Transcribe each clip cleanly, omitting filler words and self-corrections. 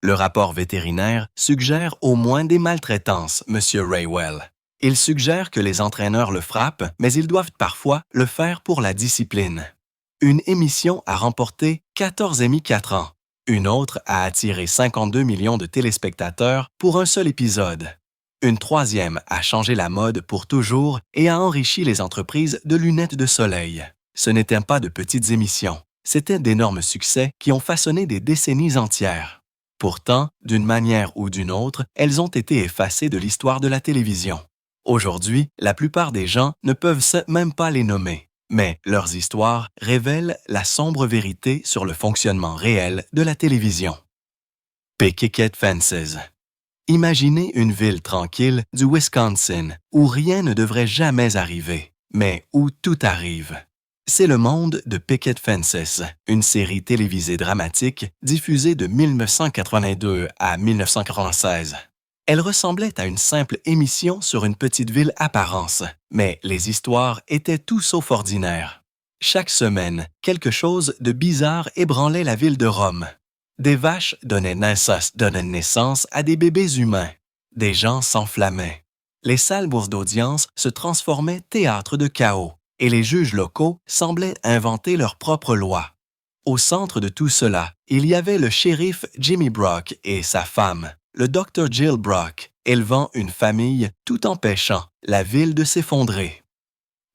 Le rapport vétérinaire suggère au moins des maltraitances, Monsieur Raywell. Il suggère que les entraîneurs le frappent, mais ils doivent parfois le faire pour la discipline. Une émission a remporté 14 Emmy 4 ans. Une autre a attiré 52 millions de téléspectateurs pour un seul épisode. Une troisième a changé la mode pour toujours et a enrichi les entreprises de lunettes de soleil. Ce n'étaient pas de petites émissions, c'étaient d'énormes succès qui ont façonné des décennies entières. Pourtant, d'une manière ou d'une autre, elles ont été effacées de l'histoire de la télévision. Aujourd'hui, la plupart des gens ne peuvent même pas les nommer, mais leurs histoires révèlent la sombre vérité sur le fonctionnement réel de la télévision. Picket Fences. Imaginez une ville tranquille du Wisconsin où rien ne devrait jamais arriver, mais où tout arrive. C'est le monde de Picket Fences, une série télévisée dramatique diffusée de 1982 à 1996. Elle ressemblait à une simple émission sur une petite ville apparence, mais les histoires étaient tout sauf ordinaires. Chaque semaine, quelque chose de bizarre ébranlait la ville de Rome. Des vaches donnaient naissance à des bébés humains. Des gens s'enflammaient. Les salles bourses d'audience se transformaient théâtre de chaos et les juges locaux semblaient inventer leurs propres lois. Au centre de tout cela, il y avait le shérif Jimmy Brock et sa femme, le Dr. Jill Brock, élevant une famille tout empêchant la ville de s'effondrer.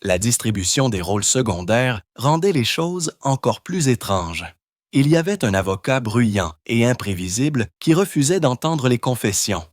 La distribution des rôles secondaires rendait les choses encore plus étranges. Il y avait un avocat bruyant et imprévisible qui refusait d'entendre les confessions.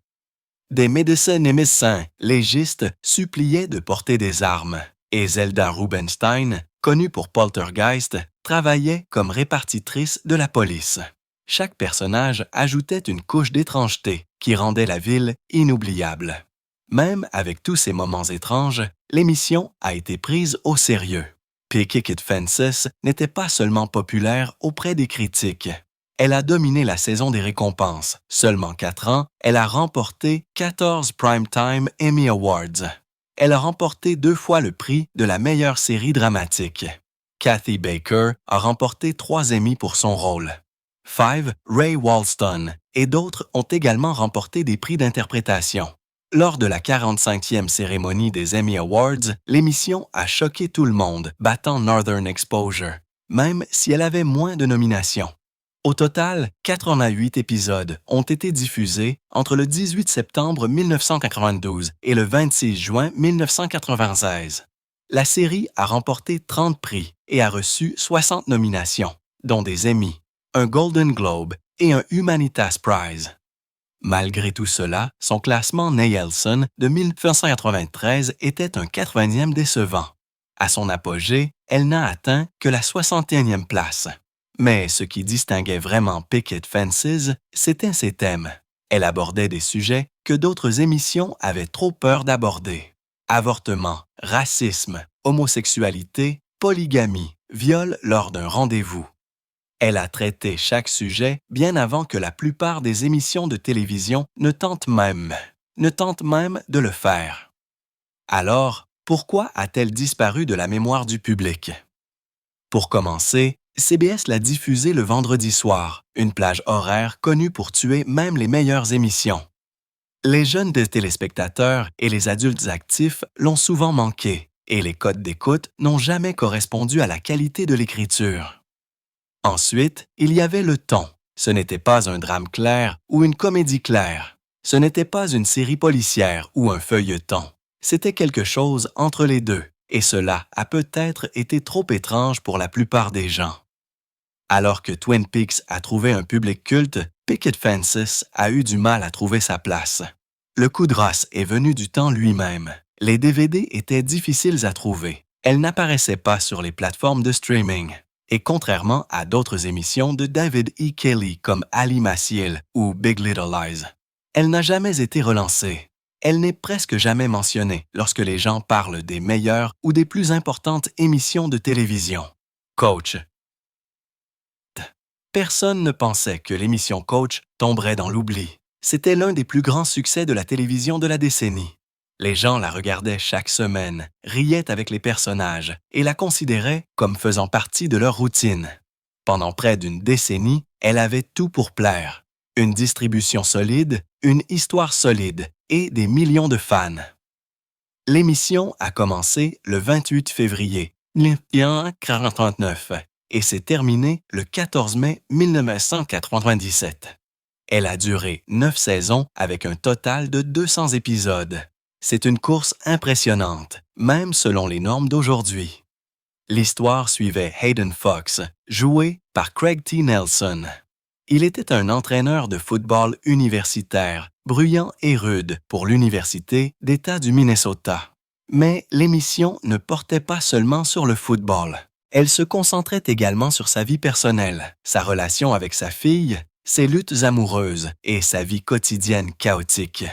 Des médecins légistes suppliaient de porter des armes, et Zelda Rubinstein, connue pour Poltergeist, travaillait comme répartitrice de la police. Chaque personnage ajoutait une couche d'étrangeté qui rendait la ville inoubliable. Même avec tous ces moments étranges, l'émission a été prise au sérieux. Picket Fences n'était pas seulement populaire auprès des critiques. Elle a dominé la saison des récompenses. Seulement 4 ans, elle a remporté 14 Primetime Emmy Awards. Elle a remporté 2 fois le prix de la meilleure série dramatique. Kathy Baker a remporté 3 Emmy pour son rôle. Ray Walston et d'autres ont également remporté des prix d'interprétation. Lors de la 45e cérémonie des Emmy Awards, l'émission a choqué tout le monde, battant Northern Exposure, même si elle avait moins de nominations. Au total, 88 épisodes ont été diffusés entre le 18 septembre 1992 et le 26 juin 1996. La série a remporté 30 prix et a reçu 60 nominations, dont des Emmy, un Golden Globe et un Humanitas Prize. Malgré tout cela, son classement Nielsen de 1993 était un 80e décevant. À son apogée, elle n'a atteint que la 61e place. Mais ce qui distinguait vraiment Picket Fences, c'était ses thèmes. Elle abordait des sujets que d'autres émissions avaient trop peur d'aborder. Avortement, racisme, homosexualité, polygamie, viol lors d'un rendez-vous. Elle a traité chaque sujet bien avant que la plupart des émissions de télévision ne tentent même de le faire. Alors, pourquoi a-t-elle disparu de la mémoire du public? Pour commencer, CBS l'a diffusée le vendredi soir, une plage horaire connue pour tuer même les meilleures émissions. Les jeunes téléspectateurs et les adultes actifs l'ont souvent manqué, et les codes d'écoute n'ont jamais correspondu à la qualité de l'écriture. Ensuite, il y avait le ton. Ce n'était pas un drame clair ou une comédie claire. Ce n'était pas une série policière ou un feuilleton. C'était quelque chose entre les deux, et cela a peut-être été trop étrange pour la plupart des gens. Alors que Twin Peaks a trouvé un public culte, Picket Fences a eu du mal à trouver sa place. Le coup de grâce est venu du temps lui-même. Les DVD étaient difficiles à trouver. Elles n'apparaissaient pas sur les plateformes de streaming. Et contrairement à d'autres émissions de David E. Kelley comme Ali Maciel ou Big Little Lies, elle n'a jamais été relancée. Elle n'est presque jamais mentionnée lorsque les gens parlent des meilleures ou des plus importantes émissions de télévision. Coach. Personne ne pensait que l'émission Coach tomberait dans l'oubli. C'était l'un des plus grands succès de la télévision de la décennie. Les gens la regardaient chaque semaine, riaient avec les personnages et la considéraient comme faisant partie de leur routine. Pendant près d'une décennie, elle avait tout pour plaire. Une distribution solide, une histoire solide et des millions de fans. L'émission a commencé le 28 février 1949 et s'est terminée le 14 mai 1997. Elle a duré 9 saisons avec un total de 200 épisodes. C'est une course impressionnante, même selon les normes d'aujourd'hui. L'histoire suivait Hayden Fox, joué par Craig T. Nelson. Il était un entraîneur de football universitaire, bruyant et rude pour l'Université d'État du Minnesota. Mais l'émission ne portait pas seulement sur le football. Elle se concentrait également sur sa vie personnelle, sa relation avec sa fille, ses luttes amoureuses et sa vie quotidienne chaotique.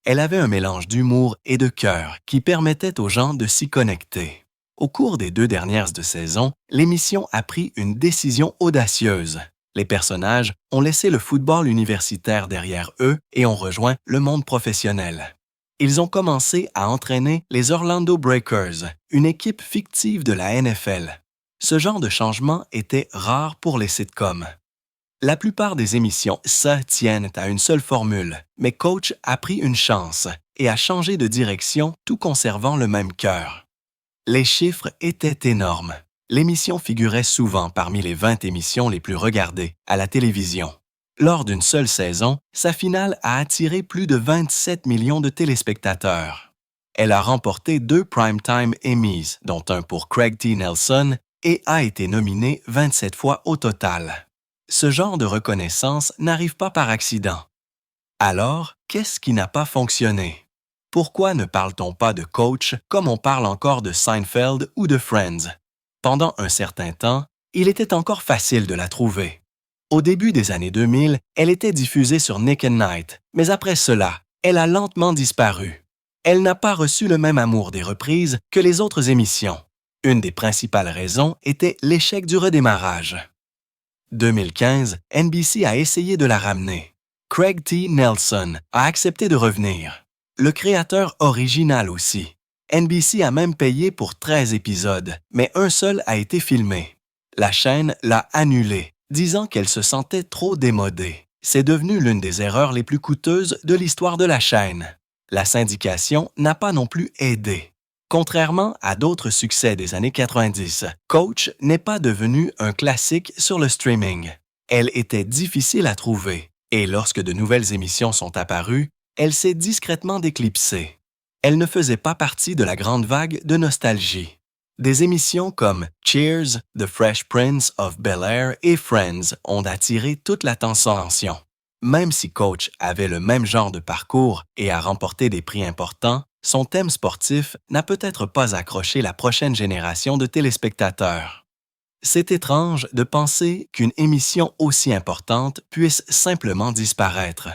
Elle avait un mélange d'humour et de cœur qui permettait aux gens de s'y connecter. Au cours des 2 dernières saisons, l'émission a pris une décision audacieuse. Les personnages ont laissé le football universitaire derrière eux et ont rejoint le monde professionnel. Ils ont commencé à entraîner les Orlando Breakers, une équipe fictive de la NFL. Ce genre de changement était rare pour les sitcoms. La plupart des émissions se tiennent à une seule formule, mais Coach a pris une chance et a changé de direction tout conservant le même cœur. Les chiffres étaient énormes. L'émission figurait souvent parmi les 20 émissions les plus regardées à la télévision. Lors d'une seule saison, sa finale a attiré plus de 27 millions de téléspectateurs. Elle a remporté 2 Primetime Emmys, dont un pour Craig T. Nelson, et a été nominée 27 fois au total. Ce genre de reconnaissance n'arrive pas par accident. Alors, qu'est-ce qui n'a pas fonctionné? Pourquoi ne parle-t-on pas de Coach comme on parle encore de Seinfeld ou de Friends? Pendant un certain temps, il était encore facile de la trouver. Au début des années 2000, elle était diffusée sur Nick at Night, mais après cela, elle a lentement disparu. Elle n'a pas reçu le même amour des reprises que les autres émissions. Une des principales raisons était l'échec du redémarrage. 2015, NBC a essayé de la ramener. Craig T. Nelson a accepté de revenir. Le créateur original aussi. NBC a même payé pour 13 épisodes, mais un seul a été filmé. La chaîne l'a annulé, disant qu'elle se sentait trop démodée. C'est devenu l'une des erreurs les plus coûteuses de l'histoire de la chaîne. La syndication n'a pas non plus aidé. Contrairement à d'autres succès des années 90, Coach n'est pas devenu un classique sur le streaming. Elle était difficile à trouver, et lorsque de nouvelles émissions sont apparues, elle s'est discrètement déclipsée. Elle ne faisait pas partie de la grande vague de nostalgie. Des émissions comme Cheers, The Fresh Prince of Bel-Air et Friends ont attiré toute l'attention. Même si Coach avait le même genre de parcours et a remporté des prix importants, son thème sportif n'a peut-être pas accroché la prochaine génération de téléspectateurs. C'est étrange de penser qu'une émission aussi importante puisse simplement disparaître.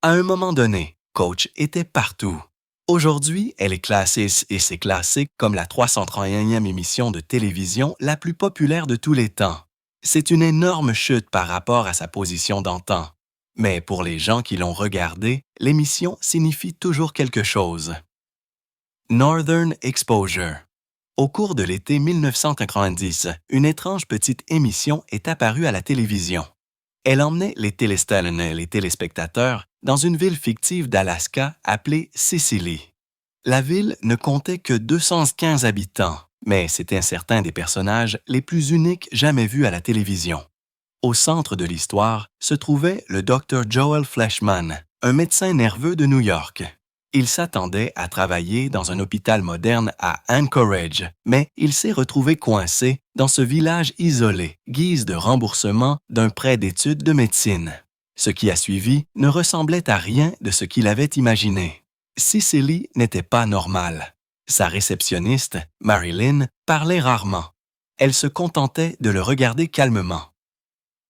À un moment donné, Coach était partout. Aujourd'hui, elle est classée et c'est classé comme la 331e émission de télévision la plus populaire de tous les temps. C'est une énorme chute par rapport à sa position d'antan. Mais pour les gens qui l'ont regardée, l'émission signifie toujours quelque chose. Northern Exposure. Au cours de l'été 1990, une étrange petite émission est apparue à la télévision. Elle emmenait les téléspectateurs dans une ville fictive d'Alaska appelée Sicily. La ville ne comptait que 215 habitants, mais c'était certains des personnages les plus uniques jamais vus à la télévision. Au centre de l'histoire se trouvait le Dr. Joel Fleshman, un médecin nerveux de New York. Il s'attendait à travailler dans un hôpital moderne à Anchorage, mais il s'est retrouvé coincé dans ce village isolé, guise de remboursement d'un prêt d'études de médecine. Ce qui a suivi ne ressemblait à rien de ce qu'il avait imaginé. Cicely n'était pas normale. Sa réceptionniste, Marilyn, parlait rarement. Elle se contentait de le regarder calmement.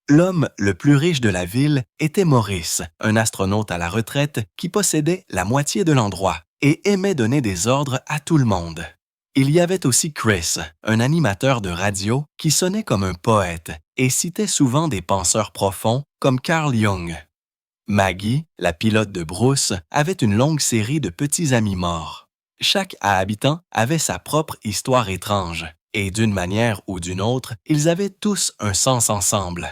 L'homme le plus riche de la ville était Maurice, un astronaute à la retraite qui possédait la moitié de l'endroit et aimait donner des ordres à tout le monde. Il y avait aussi Chris, un animateur de radio qui sonnait comme un poète et citait souvent des penseurs profonds comme Carl Jung. Maggie, la pilote de Bruce, avait une longue série de petits amis morts. Chaque habitant avait sa propre histoire étrange et d'une manière ou d'une autre, ils avaient tous un sens ensemble.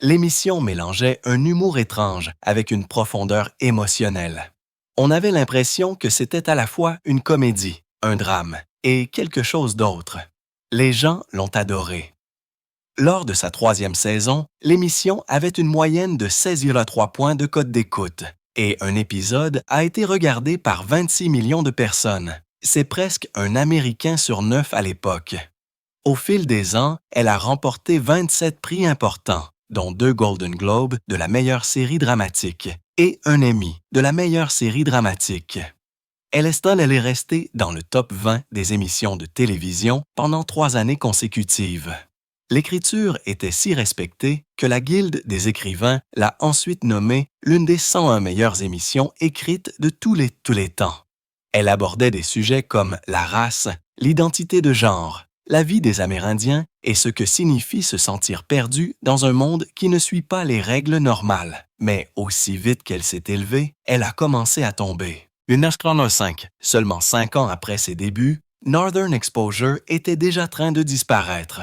L'émission mélangeait un humour étrange avec une profondeur émotionnelle. On avait l'impression que c'était à la fois une comédie, un drame et quelque chose d'autre. Les gens l'ont adoré. Lors de sa troisième saison, l'émission avait une moyenne de 16,3 points de cote d'écoute et un épisode a été regardé par 26 millions de personnes. C'est presque un Américain sur 9 à l'époque. Au fil des ans, elle a remporté 27 prix importants, dont 2 Golden Globes de la meilleure série dramatique et un Emmy de la meilleure série dramatique. Elle est restée dans le top 20 des émissions de télévision pendant 3 années consécutives. L'écriture était si respectée que la Guilde des écrivains l'a ensuite nommée l'une des 101 meilleures émissions écrites de tous les temps. Elle abordait des sujets comme la race, l'identité de genre, la vie des Amérindiens et ce que signifie se sentir perdu dans un monde qui ne suit pas les règles normales. Mais aussi vite qu'elle s'est élevée, elle a commencé à tomber. Une Chrono 5, seulement 5 ans après ses débuts, Northern Exposure était déjà en train de disparaître.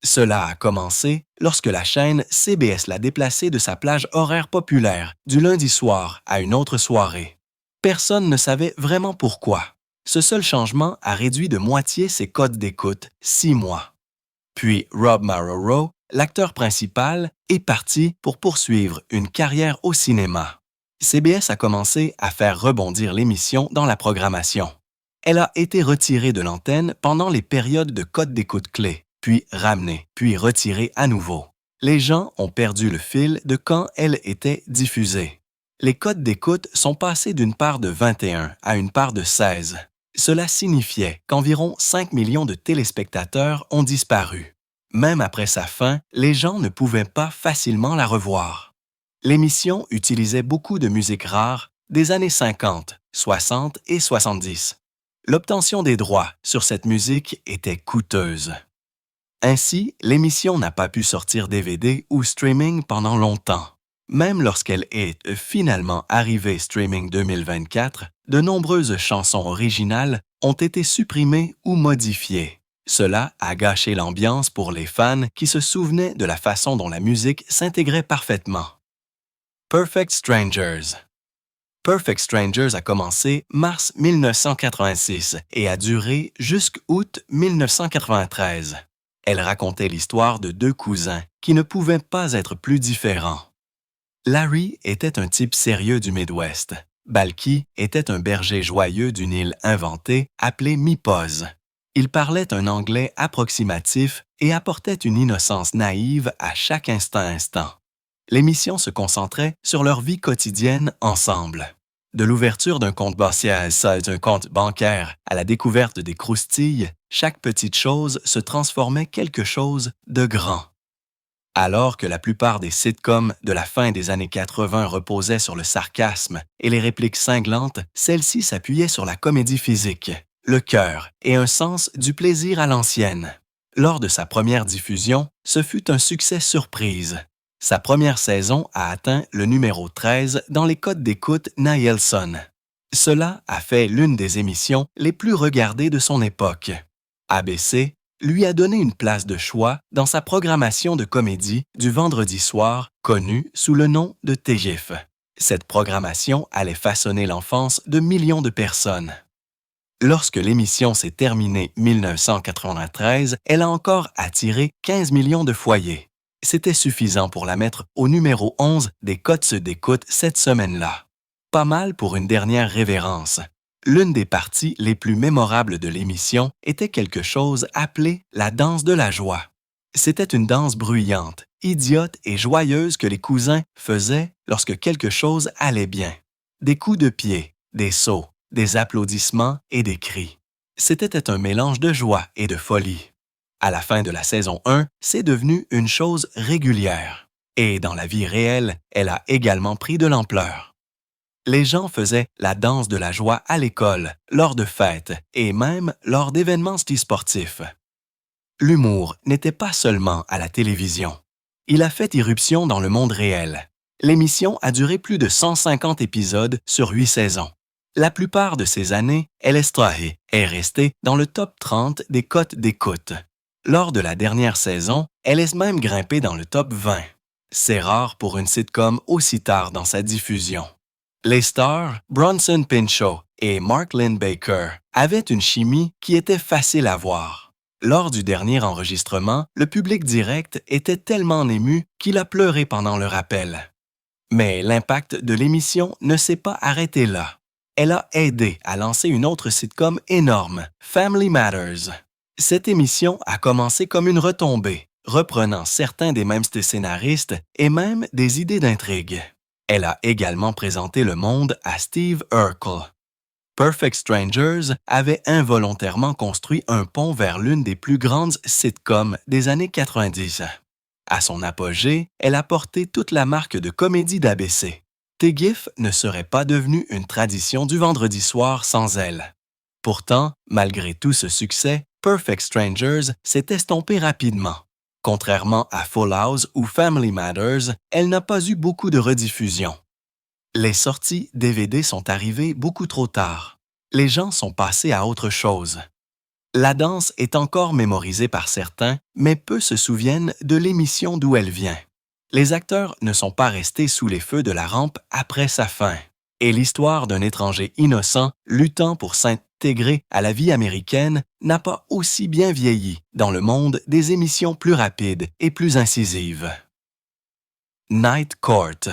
Cela a commencé lorsque la chaîne CBS l'a déplacée de sa plage horaire populaire du lundi soir à une autre soirée. Personne ne savait vraiment pourquoi. Ce seul changement a réduit de moitié ses cotes d'écoute 6 mois. Puis Rob Marrero, l'acteur principal, est parti pour poursuivre une carrière au cinéma. CBS a commencé à faire rebondir l'émission dans la programmation. Elle a été retirée de l'antenne pendant les périodes de cotes d'écoute clés, puis ramenée, puis retirée à nouveau. Les gens ont perdu le fil de quand elle était diffusée. Les cotes d'écoute sont passées d'une part de 21 à une part de 16. Cela signifiait qu'environ 5 millions de téléspectateurs ont disparu. Même après sa fin, les gens ne pouvaient pas facilement la revoir. L'émission utilisait beaucoup de musique rare des années 50, 60 et 70. L'obtention des droits sur cette musique était coûteuse. Ainsi, l'émission n'a pas pu sortir DVD ou streaming pendant longtemps. Même lorsqu'elle est finalement arrivée streaming 2024, de nombreuses chansons originales ont été supprimées ou modifiées. Cela a gâché l'ambiance pour les fans qui se souvenaient de la façon dont la musique s'intégrait parfaitement. Perfect Strangers. Perfect Strangers a commencé mars 1986 et a duré jusqu'août 1993. Elle racontait l'histoire de 2 cousins qui ne pouvaient pas être plus différents. Larry était un type sérieux du Midwest. Balky était un berger joyeux d'une île inventée appelée Mypose. Il parlait un anglais approximatif et apportait une innocence naïve à chaque instant. L'émission se concentrait sur leur vie quotidienne ensemble. De l'ouverture d'un compte d'un compte bancaire à la découverte des croustilles, chaque petite chose se transformait quelque chose de grand. Alors que la plupart des sitcoms de la fin des années 80 reposaient sur le sarcasme et les répliques cinglantes, celle-ci s'appuyait sur la comédie physique, le cœur et un sens du plaisir à l'ancienne. Lors de sa première diffusion, ce fut un succès surprise. Sa première saison a atteint le numéro 13 dans les cotes d'écoute Nielsen. Cela a fait l'une des émissions les plus regardées de son époque. ABC lui a donné une place de choix dans sa programmation de comédie du vendredi soir, connue sous le nom de TGIF. Cette programmation allait façonner l'enfance de millions de personnes. Lorsque l'émission s'est terminée 1993, elle a encore attiré 15 millions de foyers. C'était suffisant pour la mettre au numéro 11 des cotes d'écoute cette semaine-là. Pas mal pour une dernière révérence. L'une des parties les plus mémorables de l'émission était quelque chose appelé la danse de la joie. C'était une danse bruyante, idiote et joyeuse que les cousins faisaient lorsque quelque chose allait bien. Des coups de pied, des sauts, des applaudissements et des cris. C'était un mélange de joie et de folie. À la fin de la saison 1, c'est devenu une chose régulière. Et dans la vie réelle, elle a également pris de l'ampleur. Les gens faisaient la danse de la joie à l'école, lors de fêtes et même lors d'événements sportifs. L'humour n'était pas seulement à la télévision. Il a fait irruption dans le monde réel. L'émission a duré plus de 150 épisodes sur 8 saisons. La plupart de ces années, El Estraje est restée dans le top 30 des cotes d'écoute. Lors de la dernière saison, elle est même grimpée dans le top 20. C'est rare pour une sitcom aussi tard dans sa diffusion. Les stars, Bronson Pinchot et Mark Linn-Baker, avaient une chimie qui était facile à voir. Lors du dernier enregistrement, le public direct était tellement ému qu'il a pleuré pendant le rappel. Mais l'impact de l'émission ne s'est pas arrêté là. Elle a aidé à lancer une autre sitcom énorme, Family Matters. Cette émission a commencé comme une retombée, reprenant certains des mêmes scénaristes et même des idées d'intrigue. Elle a également présenté le monde à Steve Urkel. Perfect Strangers avait involontairement construit un pont vers l'une des plus grandes sitcoms des années 90. À son apogée, elle a porté toute la marque de comédie d'ABC. TGIF ne serait pas devenu une tradition du vendredi soir sans elle. Pourtant, malgré tout ce succès, Perfect Strangers s'est estompée rapidement. Contrairement à Full House ou Family Matters, elle n'a pas eu beaucoup de rediffusions. Les sorties DVD sont arrivées beaucoup trop tard. Les gens sont passés à autre chose. La danse est encore mémorisée par certains, mais peu se souviennent de l'émission d'où elle vient. Les acteurs ne sont pas restés sous les feux de la rampe après sa fin. Et l'histoire d'un étranger innocent luttant pour s'intégrer à la vie américaine n'a pas aussi bien vieilli dans le monde des émissions plus rapides et plus incisives. Night Court.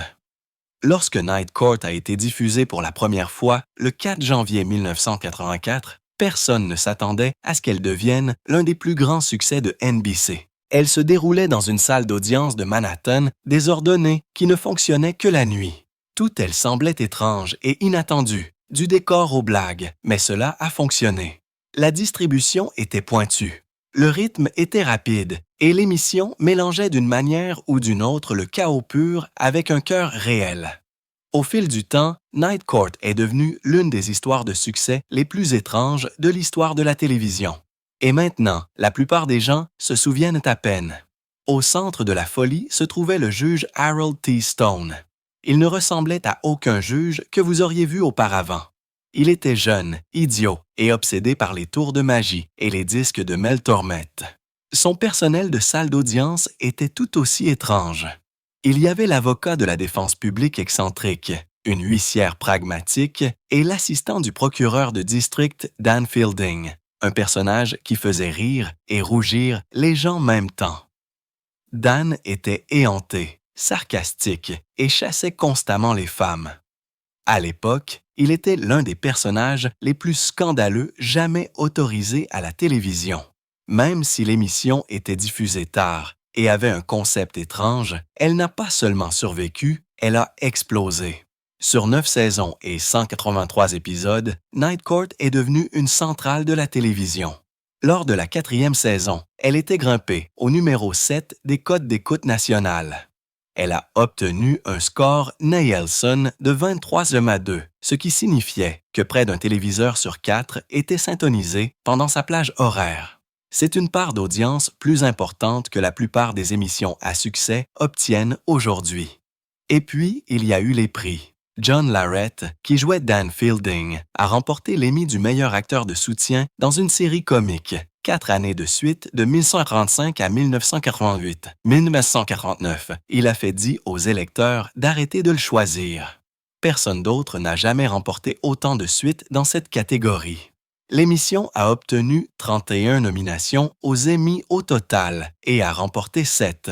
Lorsque Night Court a été diffusé pour la première fois le 4 janvier 1984, personne ne s'attendait à ce qu'elle devienne l'un des plus grands succès de NBC. Elle se déroulait dans une salle d'audience de Manhattan désordonnée qui ne fonctionnait que la nuit. Tout elle semblait étrange et inattendue, du décor aux blagues, mais cela a fonctionné. La distribution était pointue. Le rythme était rapide et l'émission mélangeait d'une manière ou d'une autre le chaos pur avec un cœur réel. Au fil du temps, Night Court est devenue l'une des histoires de succès les plus étranges de l'histoire de la télévision. Et maintenant, la plupart des gens se souviennent à peine. Au centre de la folie se trouvait le juge Harold T. Stone. Il ne ressemblait à aucun juge que vous auriez vu auparavant. Il était jeune, idiot et obsédé par les tours de magie et les disques de Mel Torme. Son personnel de salle d'audience était tout aussi étrange. Il y avait l'avocat de la défense publique excentrique, une huissière pragmatique et l'assistant du procureur de district Dan Fielding, un personnage qui faisait rire et rougir les gens en même temps. Dan était éhonté, sarcastique et chassait constamment les femmes. À l'époque, il était l'un des personnages les plus scandaleux jamais autorisés à la télévision. Même si l'émission était diffusée tard et avait un concept étrange, elle n'a pas seulement survécu, elle a explosé. Sur 9 saisons et 183 épisodes, Night Court est devenue une centrale de la télévision. Lors de la 4e saison, elle était grimpée au numéro 7 des codes d'écoute nationales. Elle a obtenu un score Nielsen de 23,2, ce qui signifiait que près d'un téléviseur sur 4 était syntonisé pendant sa plage horaire. C'est une part d'audience plus importante que la plupart des émissions à succès obtiennent aujourd'hui. Et puis, il y a eu les prix. John Larrett, qui jouait Dan Fielding, a remporté l'Emmy du meilleur acteur de soutien dans une série comique, 4 années de suite, de 1935 à 1948. 1949, il a fait dire aux électeurs d'arrêter de le choisir. Personne d'autre n'a jamais remporté autant de suites dans cette catégorie. L'émission a obtenu 31 nominations aux Emmy au total et a remporté 7.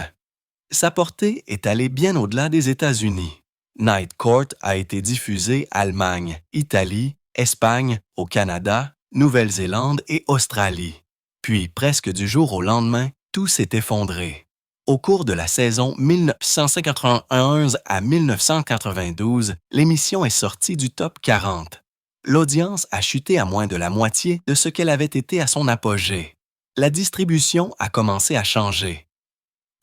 Sa portée est allée bien au-delà des États-Unis. Night Court a été diffusée Allemagne, Italie, Espagne, au Canada, Nouvelle-Zélande et Australie. Puis, presque du jour au lendemain, tout s'est effondré. Au cours de la saison 1991 à 1992, l'émission est sortie du top 40. L'audience a chuté à moins de la moitié de ce qu'elle avait été à son apogée. La distribution a commencé à changer.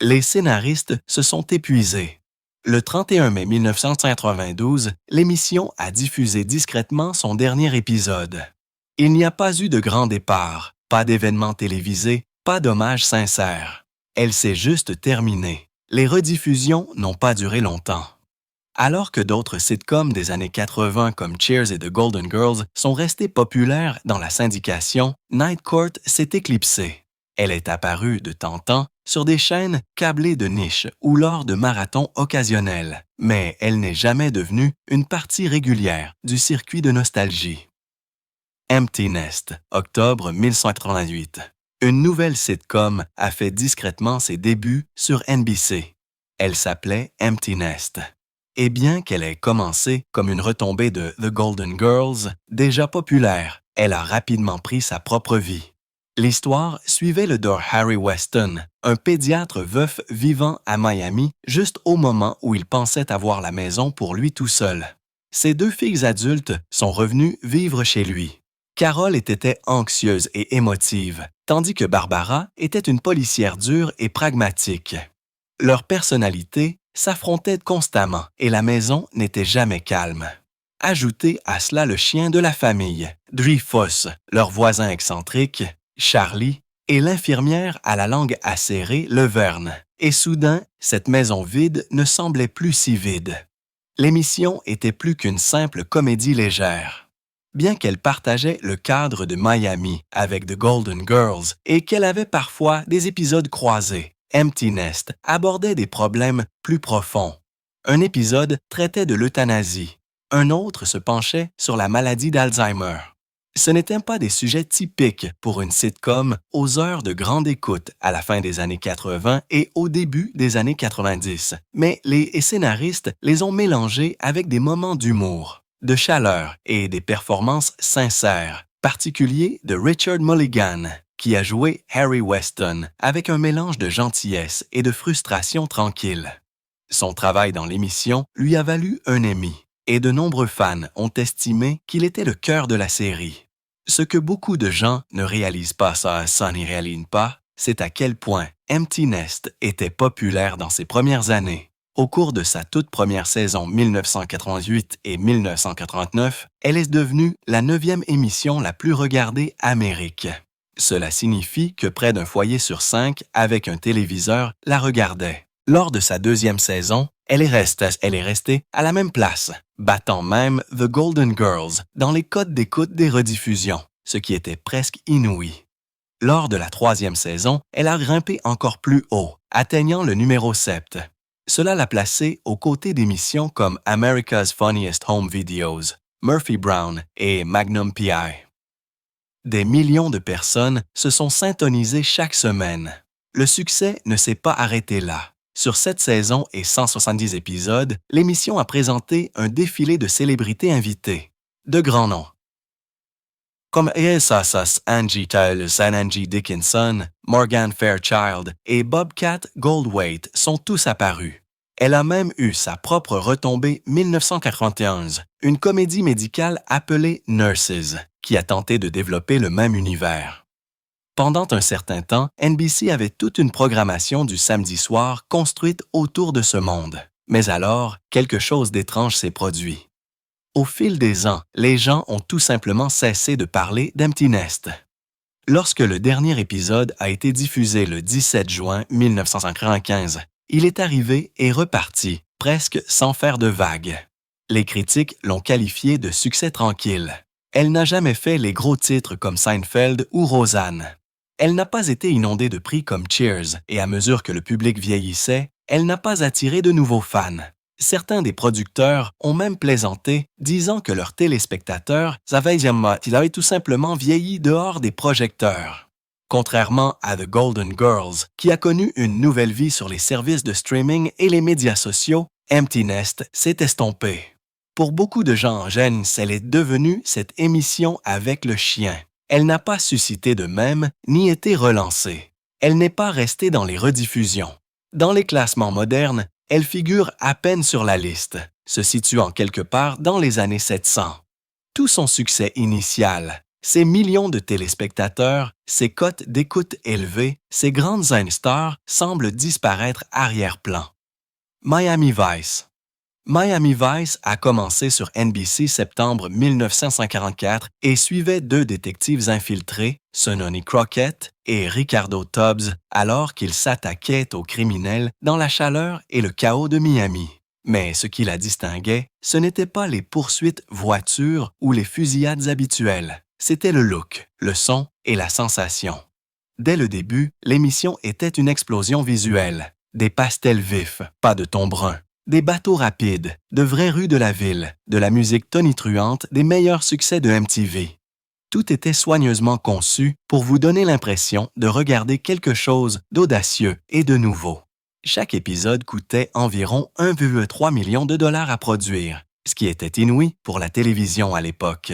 Les scénaristes se sont épuisés. Le 31 mai 1992, l'émission a diffusé discrètement son dernier épisode. Il n'y a pas eu de grand départ, pas d'événement télévisé, pas d'hommage sincère. Elle s'est juste terminée. Les rediffusions n'ont pas duré longtemps. Alors que d'autres sitcoms des années 80 comme Cheers et The Golden Girls sont restées populaires dans la syndication, Night Court s'est éclipsée. Elle est apparue de temps en temps sur des chaînes câblées de niche ou lors de marathons occasionnels, mais elle n'est jamais devenue une partie régulière du circuit de nostalgie. Empty Nest, octobre 1988. Une nouvelle sitcom a fait discrètement ses débuts sur NBC. Elle s'appelait Empty Nest. Et bien qu'elle ait commencé comme une retombée de The Golden Girls, déjà populaire, elle a rapidement pris sa propre vie. L'histoire suivait le Dr. Harry Weston, un pédiatre veuf vivant à Miami juste au moment où il pensait avoir la maison pour lui tout seul. Ses 2 filles adultes sont revenues vivre chez lui. Carol était anxieuse et émotive, tandis que Barbara était une policière dure et pragmatique. Leurs personnalités s'affrontaient constamment et la maison n'était jamais calme. Ajoutez à cela le chien de la famille, Dreyfus, leur voisin excentrique, Charlie, et l'infirmière à la langue acérée, Leverne. Et soudain, cette maison vide ne semblait plus si vide. L'émission était plus qu'une simple comédie légère. Bien qu'elle partageait le cadre de Miami avec The Golden Girls et qu'elle avait parfois des épisodes croisés, Empty Nest abordait des problèmes plus profonds. Un épisode traitait de l'euthanasie. Un autre se penchait sur la maladie d'Alzheimer. Ce n'étaient pas des sujets typiques pour une sitcom aux heures de grande écoute à la fin des années 80 et au début des années 90, mais les scénaristes les ont mélangés avec des moments d'humour, de chaleur et des performances sincères, particuliers de Richard Mulligan, qui a joué Harry Weston avec un mélange de gentillesse et de frustration tranquille. Son travail dans l'émission lui a valu un Emmy, et de nombreux fans ont estimé qu'il était le cœur de la série. Ce que beaucoup de gens ne réalisent pas, ça n'y réalise pas, c'est à quel point Empty Nest était populaire dans ses premières années. Au cours de sa toute première saison 1988 et 1989, elle est devenue la 9e émission la plus regardée Amérique. Cela signifie que près d'un foyer sur 5 avec un téléviseur la regardait. Lors de sa 2e saison, elle est restée à la même place, battant même The Golden Girls dans les codes d'écoute des rediffusions, ce qui était presque inouï. Lors de la 3e saison, elle a grimpé encore plus haut, atteignant le numéro 7. Cela l'a placée aux côtés d'émissions comme America's Funniest Home Videos, Murphy Brown et Magnum P.I. Des millions de personnes se sont syntonisées chaque semaine. Le succès ne s'est pas arrêté là. Sur 7 saisons et 170 épisodes, l'émission a présenté un défilé de célébrités invitées, de grands noms. Comme Angie Tyler, Angie Dickinson, Morgan Fairchild et Bobcat Goldthwait sont tous apparus. Elle a même eu sa propre retombée 1991, une comédie médicale appelée Nurses, qui a tenté de développer le même univers. Pendant un certain temps, NBC avait toute une programmation du samedi soir construite autour de ce monde. Mais alors, quelque chose d'étrange s'est produit. Au fil des ans, les gens ont tout simplement cessé de parler d'Empty Nest. Lorsque le dernier épisode a été diffusé le 17 juin 1995, il est arrivé et reparti, presque sans faire de vagues. Les critiques l'ont qualifié de succès tranquille. Elle n'a jamais fait les gros titres comme Seinfeld ou Roseanne. Elle n'a pas été inondée de prix comme Cheers et à mesure que le public vieillissait, elle n'a pas attiré de nouveaux fans. Certains des producteurs ont même plaisanté, disant que leurs téléspectateurs avaient tout simplement vieilli dehors des projecteurs. Contrairement à The Golden Girls, qui a connu une nouvelle vie sur les services de streaming et les médias sociaux, Empty Nest s'est estompé. Pour beaucoup de gens en gêne, elle est devenue cette émission avec le chien. Elle n'a pas suscité de mèmes ni été relancée. Elle n'est pas restée dans les rediffusions. Dans les classements modernes, elle figure à peine sur la liste, se situant quelque part dans les années 700. Tout son succès initial, ses millions de téléspectateurs, ses cotes d'écoute élevées, ses grandes stars semblent disparaître arrière-plan. Miami Vice. Miami Vice a commencé sur NBC septembre 1944 et suivait 2 détectives infiltrés, Sonny Crockett et Ricardo Tubbs, alors qu'ils s'attaquaient aux criminels dans la chaleur et le chaos de Miami. Mais ce qui la distinguait, ce n'étaient pas les poursuites voitures ou les fusillades habituelles, c'était le look, le son et la sensation. Dès le début, l'émission était une explosion visuelle. Des pastels vifs, pas de tons bruns. Des bateaux rapides, de vraies rues de la ville, de la musique tonitruante, des meilleurs succès de MTV. Tout était soigneusement conçu pour vous donner l'impression de regarder quelque chose d'audacieux et de nouveau. Chaque épisode coûtait environ 1,3 million de dollars à produire, ce qui était inouï pour la télévision à l'époque.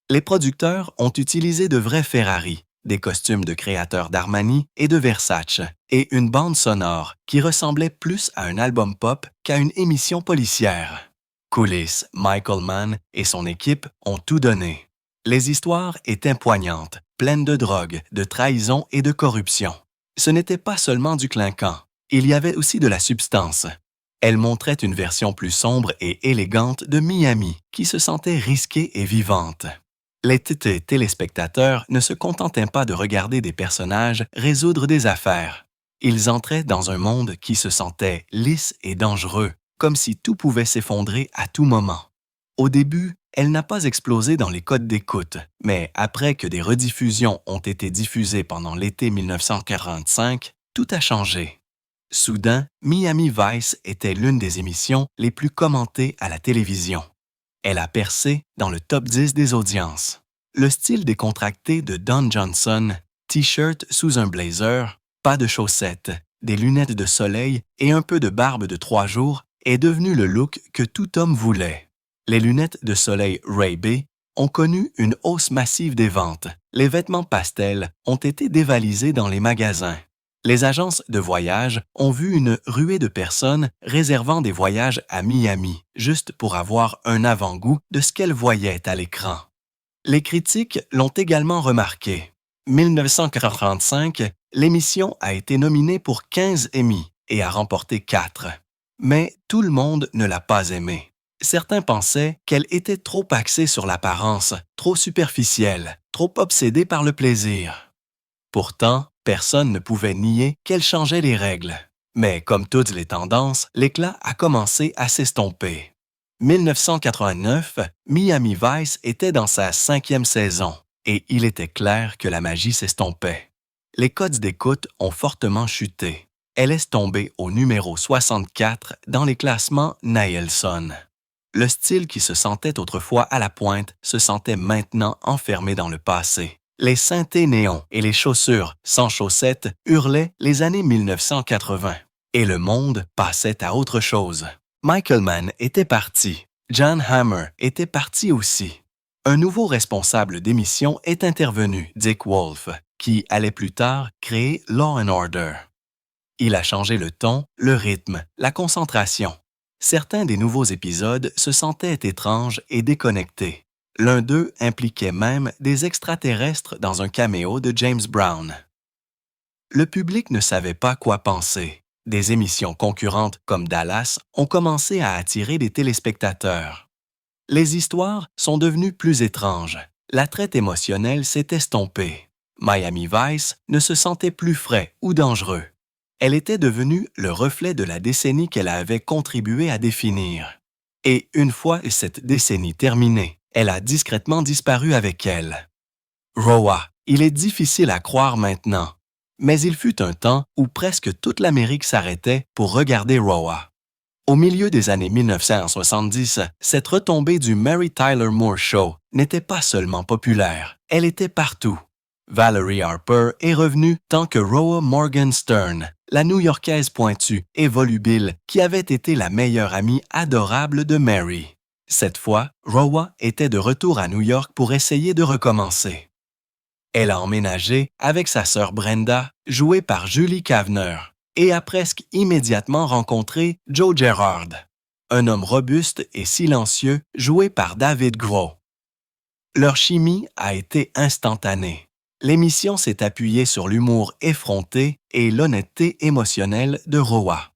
Les producteurs ont utilisé de vrais Ferrari, des costumes de créateurs d'Armani et de Versace, et une bande sonore qui ressemblait plus à un album pop qu'à une émission policière. Coulisses, Michael Mann et son équipe ont tout donné. Les histoires étaient poignantes, pleines de drogue, de trahison et de corruption. Ce n'était pas seulement du clinquant, il y avait aussi de la substance. Elle montrait une version plus sombre et élégante de Miami, qui se sentait risquée et vivante. Les téléspectateurs ne se contentaient pas de regarder des personnages résoudre des affaires. Ils entraient dans un monde qui se sentait lisse et dangereux, comme si tout pouvait s'effondrer à tout moment. Au début, elle n'a pas explosé dans les codes d'écoute, mais après que des rediffusions ont été diffusées pendant l'été 1945, tout a changé. Soudain, Miami Vice était l'une des émissions les plus commentées à la télévision. Elle a percé dans le top 10 des audiences. Le style décontracté de Don Johnson, t-shirt sous un blazer, pas de chaussettes, des lunettes de soleil et un peu de barbe de 3 jours est devenu le look que tout homme voulait. Les lunettes de soleil Ray-Ban ont connu une hausse massive des ventes. Les vêtements pastels ont été dévalisés dans les magasins. Les agences de voyage ont vu une ruée de personnes réservant des voyages à Miami, juste pour avoir un avant-goût de ce qu'elles voyaient à l'écran. Les critiques l'ont également remarqué. 1945, l'émission a été nominée pour 15 Emmy et a remporté 4. Mais tout le monde ne l'a pas aimée. Certains pensaient qu'elle était trop axée sur l'apparence, trop superficielle, trop obsédée par le plaisir. Pourtant, personne ne pouvait nier qu'elle changeait les règles. Mais comme toutes les tendances, l'éclat a commencé à s'estomper. 1989, Miami Vice était dans sa 5e saison et il était clair que la magie s'estompait. Les codes d'écoute ont fortement chuté. Elle est tombée au numéro 64 dans les classements Nielsen. Le style qui se sentait autrefois à la pointe se sentait maintenant enfermé dans le passé. Les synthés néons et les chaussures sans chaussettes hurlaient les années 1980. Et le monde passait à autre chose. Michael Mann était parti. John Hammer était parti aussi. Un nouveau responsable d'émission est intervenu, Dick Wolf, qui allait plus tard créer Law & Order. Il a changé le ton, le rythme, la concentration. Certains des nouveaux épisodes se sentaient étranges et déconnectés. L'un d'eux impliquait même des extraterrestres dans un caméo de James Brown. Le public ne savait pas quoi penser. Des émissions concurrentes comme Dallas ont commencé à attirer des téléspectateurs. Les histoires sont devenues plus étranges. L'attrait émotionnel s'est estompé. Miami Vice ne se sentait plus frais ou dangereux. Elle était devenue le reflet de la décennie qu'elle avait contribué à définir. Et une fois cette décennie terminée, elle a discrètement disparu avec elle. Roa, il est difficile à croire maintenant, mais il fut un temps où presque toute l'Amérique s'arrêtait pour regarder Roa. Au milieu des années 1970, cette retombée du Mary Tyler Moore Show n'était pas seulement populaire, elle était partout. Valerie Harper est revenue tant que Roa Morgenstern, la New-Yorkaise pointue et volubile qui avait été la meilleure amie adorable de Mary. Cette fois, Roa était de retour à New York pour essayer de recommencer. Elle a emménagé avec sa sœur Brenda, jouée par Julie Kavner, et a presque immédiatement rencontré Joe Gerard, un homme robuste et silencieux joué par David Groh. Leur chimie a été instantanée. L'émission s'est appuyée sur l'humour effronté et l'honnêteté émotionnelle de Roa.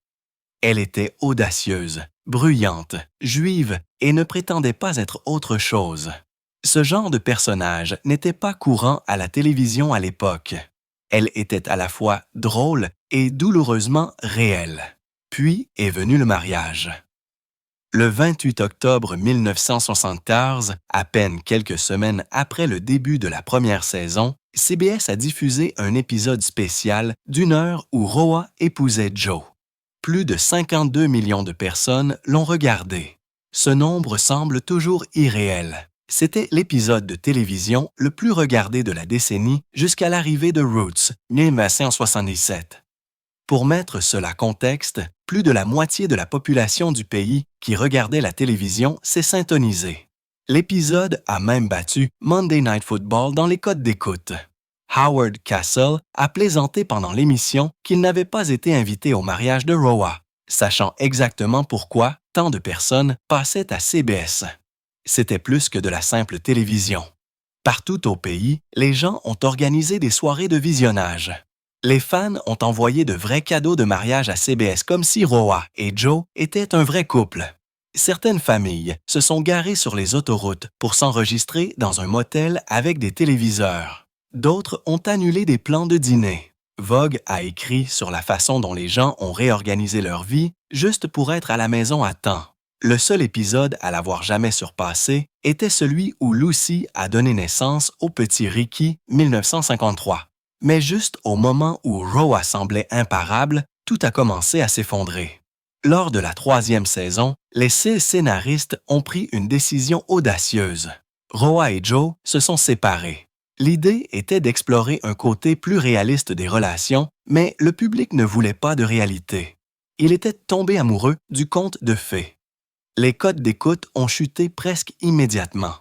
Elle était audacieuse, bruyante, juive et ne prétendait pas être autre chose. Ce genre de personnage n'était pas courant à la télévision à l'époque. Elle était à la fois drôle et douloureusement réelle. Puis est venu le mariage. Le 28 octobre 1974, à peine quelques semaines après le début de la première saison, CBS a diffusé un épisode spécial d'une heure où Roa épousait Joe. Plus de 52 millions de personnes l'ont regardé. Ce nombre semble toujours irréel. C'était l'épisode de télévision le plus regardé de la décennie jusqu'à l'arrivée de Roots, 1977. Pour mettre cela contexte, plus de la moitié de la population du pays qui regardait la télévision s'est syntonisée. L'épisode a même battu Monday Night Football dans les codes d'écoute. Howard Castle a plaisanté pendant l'émission qu'il n'avait pas été invité au mariage de Roa, sachant exactement pourquoi tant de personnes passaient à CBS. C'était plus que de la simple télévision. Partout au pays, les gens ont organisé des soirées de visionnage. Les fans ont envoyé de vrais cadeaux de mariage à CBS comme si Roa et Joe étaient un vrai couple. Certaines familles se sont garées sur les autoroutes pour s'enregistrer dans un motel avec des téléviseurs. D'autres ont annulé des plans de dîner. Vogue a écrit sur la façon dont les gens ont réorganisé leur vie juste pour être à la maison à temps. Le seul épisode à l'avoir jamais surpassé était celui où Lucy a donné naissance au petit Ricky, 1953. Mais juste au moment où Roa semblait imparable, tout a commencé à s'effondrer. Lors de la 3e saison, les 6 scénaristes ont pris une décision audacieuse. Roa et Joe se sont séparés. L'idée était d'explorer un côté plus réaliste des relations, mais le public ne voulait pas de réalité. Il était tombé amoureux du conte de fées. Les codes d'écoute ont chuté presque immédiatement.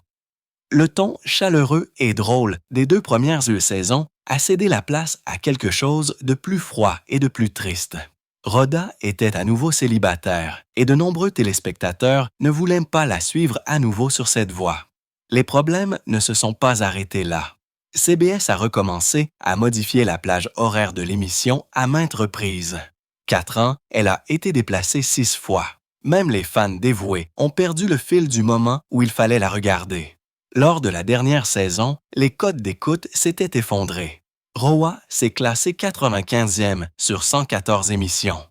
Le ton chaleureux et drôle des 2 premières saisons a cédé la place à quelque chose de plus froid et de plus triste. Rhoda était à nouveau célibataire et de nombreux téléspectateurs ne voulaient pas la suivre à nouveau sur cette voie. Les problèmes ne se sont pas arrêtés là. CBS a recommencé à modifier la plage horaire de l'émission à maintes reprises. 4 ans, elle a été déplacée 6 fois. Même les fans dévoués ont perdu le fil du moment où il fallait la regarder. Lors de la dernière saison, les codes d'écoute s'étaient effondrés. Roa s'est classé 95e sur 114 émissions.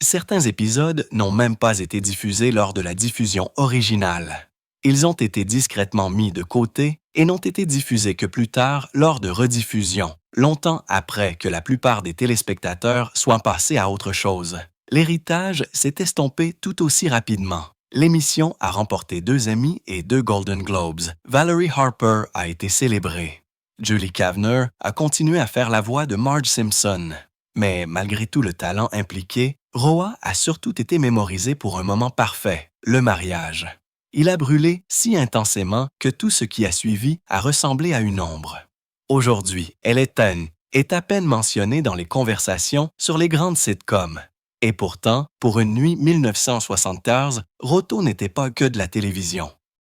Certains épisodes n'ont même pas été diffusés lors de la diffusion originale. Ils ont été discrètement mis de côté et n'ont été diffusés que plus tard lors de rediffusions, longtemps après que la plupart des téléspectateurs soient passés à autre chose. L'héritage s'est estompé tout aussi rapidement. L'émission a remporté 2 Emmy et 2 Golden Globes. Valerie Harper a été célébrée. Julie Kavner a continué à faire la voix de Marge Simpson. Mais malgré tout le talent impliqué, Roa a surtout été mémorisée pour un moment parfait, le mariage. Il a brûlé si intensément que tout ce qui a suivi a ressemblé à une ombre. Aujourd'hui, elle est à peine mentionnée dans les conversations sur les grandes sitcoms. Et pourtant, pour une nuit 1974, Roto n'était pas que de la télévision.